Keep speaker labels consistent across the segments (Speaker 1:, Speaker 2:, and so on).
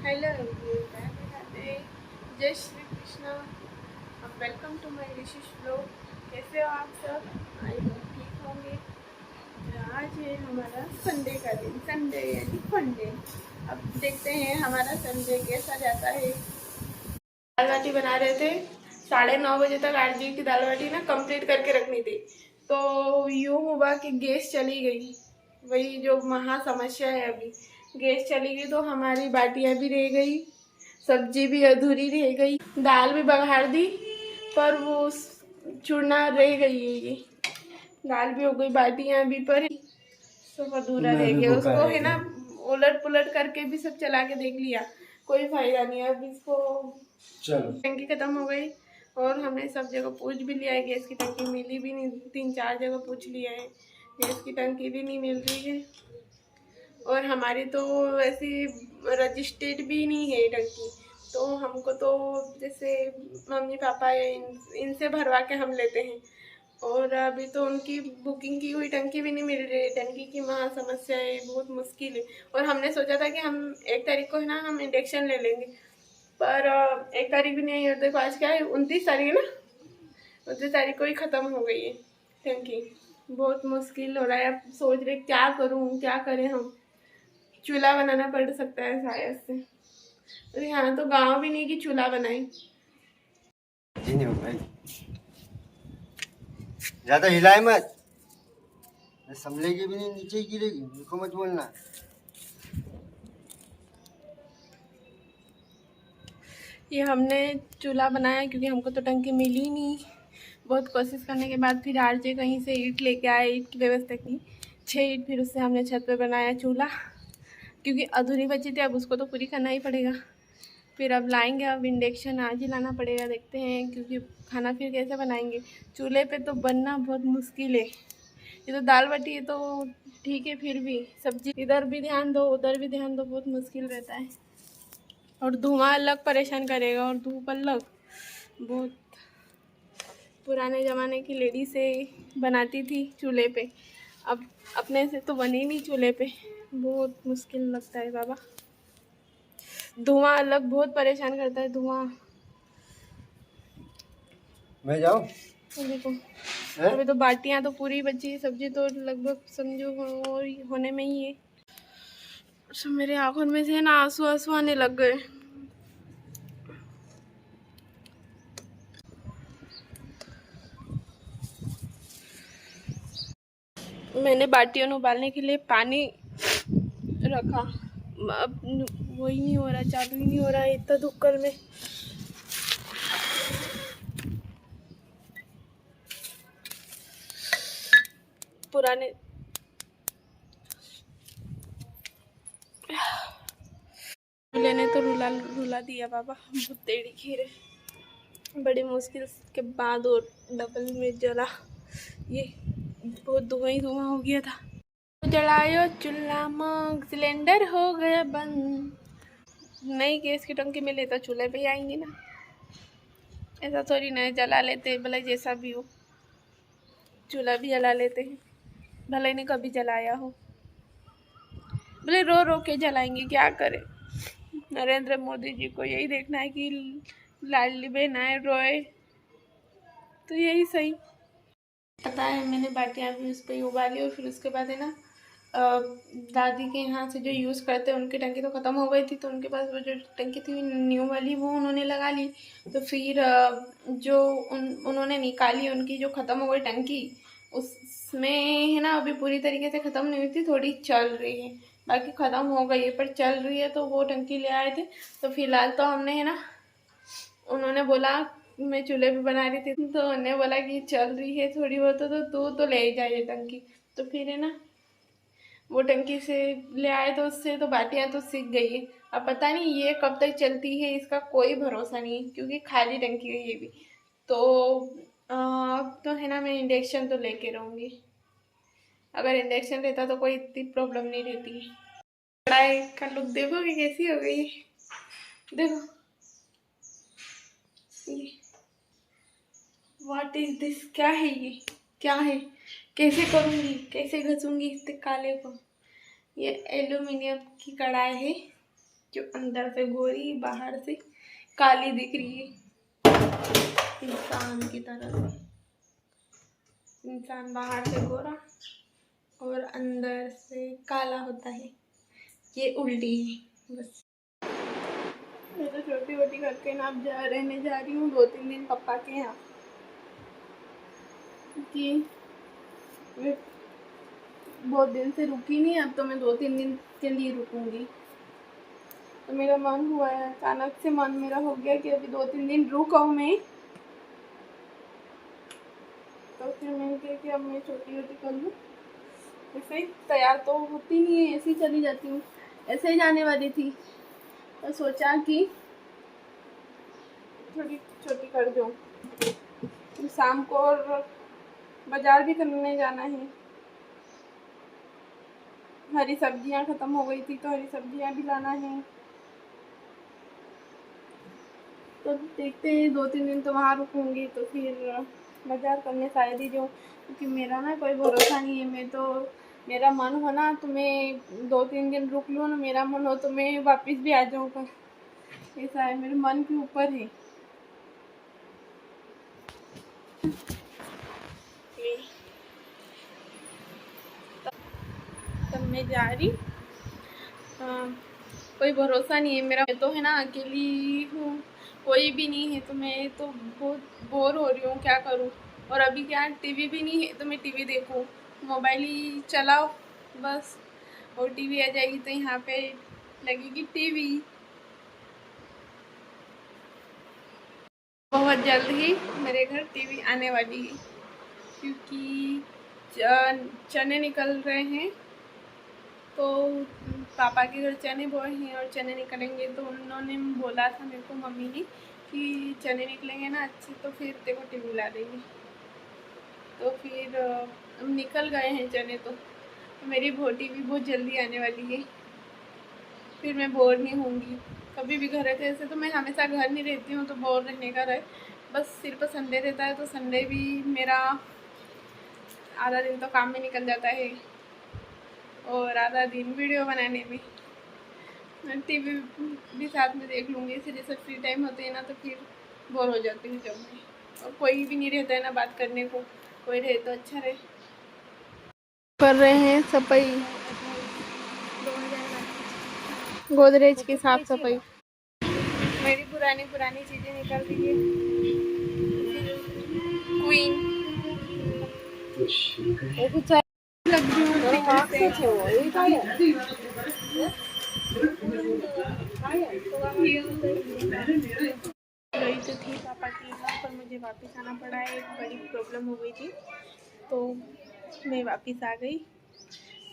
Speaker 1: Hello जय Shri Krishna. Welcome to my Rishish blog. कैसे हो आप सब? आई होप ठीक होंगे। आज है हमारा संडे का दिन, संडे यानी फंडे। अब देखते हैं हमारा संडे कैसा जाता है। दाल बाटी बना रहे थे, 9:30 बजे तक आरजी की दाल बाटी ना कंप्लीट करके रखनी थी। तो यूँ हुआ कि गैस चली गई, वही जो महा समस्या है। अभी गैस चली गई तो हमारी बाटियाँ भी रह गई, सब्जी भी अधूरी रह गई, दाल भी बघाड़ दी, पर वो चूरना रह गई है। ये दाल भी हो गई, बाटियाँ भी, पर सब अधूरा रह गया। उसको है ना उलट पुलट करके भी सब चला के देख लिया, कोई फायदा नहीं। अब इसको चलो टंकी खत्म हो गई और हमने सब जगह पूछ भी लिया है, गैस की टंकी मिली भी नहीं। 3-4 जगह पूछ लिया है, गैस की टंकी भी नहीं मिल रही है। और हमारी तो ऐसी रजिस्टर्ड भी नहीं है टंकी, तो हमको तो जैसे मम्मी पापा या इनसे भरवा के हम लेते हैं। और अभी तो उनकी बुकिंग की हुई टंकी भी नहीं मिल रही है। टंकी की महा समस्या है, बहुत मुश्किल है। और हमने सोचा था कि हम 1 तारीख को है ना हम इंडक्शन ले लेंगे, पर 1 तारीख भी नहीं है। देखो आज क्या है, 29 तारीख है ना, 29 तारीख को ही ख़त्म हो गई है टंकी। बहुत मुश्किल हो रहा है। अब सोच रहे क्या करूँ, क्या करें हम। चूल्हा बनाना पड़ सकता है शायद से। तो यहाँ तो गांव भी नहीं कि चूल्हा बनाए।
Speaker 2: ज्यादा हिलाए मत, संभलेगी भी नहीं, नीचे ही गिरेगी। देखो मत बोलना।
Speaker 1: ये हमने चूल्हा बनाया क्योंकि हमको तो टंकी मिली नहीं। बहुत कोशिश करने के बाद फिर आरजे कहीं से ईंट लेके आए, ईंट की व्यवस्था की 6 ईंट, फिर उससे हमने छत पे बनाया चूल्हा। क्योंकि अधूरी बची थी, अब उसको तो पूरी करना ही पड़ेगा। फिर अब लाएंगे, अब इंडक्शन आज ही लाना पड़ेगा, देखते हैं। क्योंकि खाना फिर कैसे बनाएंगे, चूल्हे पे तो बनना बहुत मुश्किल है। ये तो दाल बाटी है तो ठीक है, फिर भी सब्जी इधर भी ध्यान दो उधर भी ध्यान दो, बहुत मुश्किल रहता है। और धुआं अलग परेशान करेगा और धूप अलग। बहुत पुराने ज़माने की लेडी से बनाती थी चूल्हे पे, अब अपने से तो बनी नहीं चूल्हे पे। बहुत मुश्किल लगता है बाबा। धुआं अलग बहुत परेशान करता है, धुआं।
Speaker 2: मैं जाऊँ?
Speaker 1: देखो अभी तो बाटियाँ तो पूरी बची, सब्जी तो लगभग समझो होने में ही है। सब मेरे आँखों में से ना आंसू आंसू आने लग गए। मैंने बाटियों में उबालने के लिए पानी रखा, अब वही नहीं हो रहा, चालू ही नहीं हो रहा है इतना धुक्कर में। पुराने लेने तो रुला रुला दिया बाबा। बहुत टेढ़ी खीर है, बड़ी मुश्किल के बाद और डबल में जला। ये बहुत धुआं ही धुआं हो गया था। जलायो चूल्हा में, सिलेंडर हो गया बंद। नई गैस की टंकी मिले तो चूल्हे पे ही आएंगी ना, ऐसा थोड़ी ना जला लेते हैं। भले जैसा भी हो, चूल्हा भी जला लेते हैं, भले ने कभी जलाया हो। भले रो रो के जलाएंगे, क्या करें। नरेंद्र मोदी जी को यही देखना है कि लाडली बहनाएं रोए, तो यही सही। पता है मैंने बाटियाँ भी उस पर ही उबाली और फिर उसके बाद है ना दादी के यहाँ से जो यूज़ करते हैं उनकी टंकी तो ख़त्म हो गई थी, तो उनके पास वो जो टंकी थी न्यू वाली वो उन्होंने लगा ली। तो फिर जो उन्होंने निकाली, उनकी जो ख़त्म हो गई टंकी, उसमें है ना अभी पूरी तरीके से ख़त्म नहीं हुई थी, थोड़ी चल रही है। बाकी ख़त्म हो गई है पर चल रही है, तो वो टंकी ले आए थे। तो फिलहाल तो हमने है ना, उन्होंने बोला, मैं चूल्हे पे बना रही थी तो उन्होंने बोला कि चल रही है थोड़ी बहुत तो तू तो ले ही जाइए टंकी। तो फिर है ना वो टंकी से ले आए, तो उससे तो बाटियाँ तो सीख गई है। अब पता नहीं ये कब तक चलती है, इसका कोई भरोसा नहीं है, क्योंकि खाली टंकी है ये भी। तो अब तो है ना मैं इंडक्शन तो लेके रहूँगी। अगर इंडक्शन रहता तो कोई इतनी प्रॉब्लम नहीं रहती है। कढ़ाई का लुक देखोगे कैसी हो गई, देखो ये व्हाट इज दिस, क्या है ये, क्या है, कैसे करूँगी, कैसे घसूंगी इस काले को। ये एल्यूमिनियम की कढ़ाई है, जो अंदर से गोरी बाहर से काली दिख रही है, इंसान की तरह से। इंसान बाहर से गोरा और अंदर से काला होता है, ये उल्टी है बस। मैं तो छोटी छोटी करके ना अब रहने जा रही हूँ 2-3 दिन पापा के यहाँ, कि मैं बहुत दिन से रुकी नहीं, अब तो मैं 2-3 दिन के लिए रुकूंगी। तो मेरा मन हुआ है, अचानक से मन मेरा हो गया कि अभी 2-3 दिन रुका मैं। तो फिर मैंने कहा कि अब मैं छोटी छोटी कर लूँ। ऐसे ही तैयार तो होती नहीं है, ऐसे ही चली जाती हूँ। ऐसे ही जाने वाली थी तो सोचा कि छोटी छोटी कर दूँ। शाम को और बाजार भी करने जाना है। हरी सब्जियां खत्म हो गई थी तो हरी सब्जियां भी लाना है। तो देखते हैं 2-3 दिन तो वहाँ रुकूंगी, तो फिर बाजार करने शायद ही जाऊँ, क्योंकि मेरा ना कोई भरोसा नहीं है। मैं तो मेरा मन हो ना तो मैं 2-3 दिन रुक लूँ ना, मेरा मन हो तो मैं वापस भी आ जाऊँ। पर ऐसा है, मेरे मन के ऊपर है। तब मैं जा रही, कोई भरोसा नहीं है मेरा। मैं तो है ना अकेली हूँ, कोई भी नहीं है, तो मैं तो बहुत बोर हो रही हूँ, क्या करूँ। और अभी क्या टीवी भी नहीं है तो मैं टीवी देखूँ, मोबाइल ही चलाओ बस, और टीवी आ जाएगी तो यहाँ पे लगेगी टीवी। बहुत जल्द ही मेरे घर टीवी आने वाली है, क्योंकि चने निकल रहे हैं। तो पापा के घर चने बोए हैं और चने निकलेंगे, तो उन्होंने बोला था मेरे को, मम्मी ने, कि चने निकलेंगे ना अच्छे तो फिर तेरे को टीवी ला देंगे। तो फिर अब निकल गए हैं चने, तो मेरी भोटी भी बहुत जल्दी आने वाली है। फिर मैं बोर नहीं होंगी। कभी भी घर रहते ऐसे तो मैं हमेशा घर नहीं रहती हूँ, तो बोर रहने का रहे बस। सिर्फ संडे रहता है तो संडे भी मेरा आधा दिन तो काम में निकल जाता है, और आधा दिन वीडियो बनाने में। टीवी भी साथ में देख लूँगी। ऐसे जैसे फ्री टाइम होते हैं ना तो फिर बोर हो जाती हूँ जब मैं, और कोई भी नहीं रहता है ना बात करने को, कोई रहे तो अच्छा रहे। कर रहे हैं सफाई, गोदरेज की साफ सफाई। मेरी पुरानी पुरानी चीज़ें निकल रही है। क्वीन लग रही गई तो थी पापा के यहाँ, पर मुझे वापस आना पड़ा है। एक बड़ी प्रॉब्लम हो गई थी तो मैं वापस आ गई।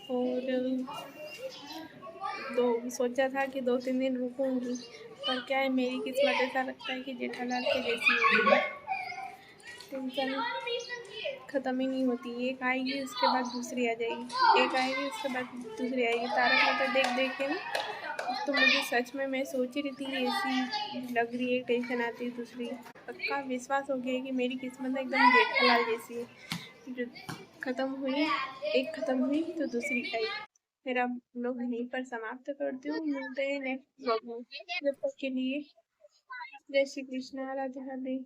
Speaker 1: और तो सोचा था कि 2-3 दिन रुकूंगी, पर क्या है, मेरी किस्मत ऐसा लगता है कि जेठालाल के जैसी होगी। टेंशन ख़त्म ही नहीं होती, एक आएगी उसके बाद दूसरी आ जाएगी, एक आएगी उसके बाद दूसरी आएगी। तारक मेहता देख देख के ना, तो मुझे सच में, मैं सोच ही रही थी कि ऐसी लग रही है, टेंशन आती है दूसरी। पक्का विश्वास हो गया है कि मेरी किस्मत एकदम जेठालाल जैसी है। जो ख़त्म हुई, एक ख़त्म हुई तो दूसरी आई। मेरा ब्लॉग यहीं पर समाप्त करती हूँ। मिलते हैं नेक्स्ट ब्लॉग में। जब तक के लिए जय श्री कृष्णा, राधे राधे।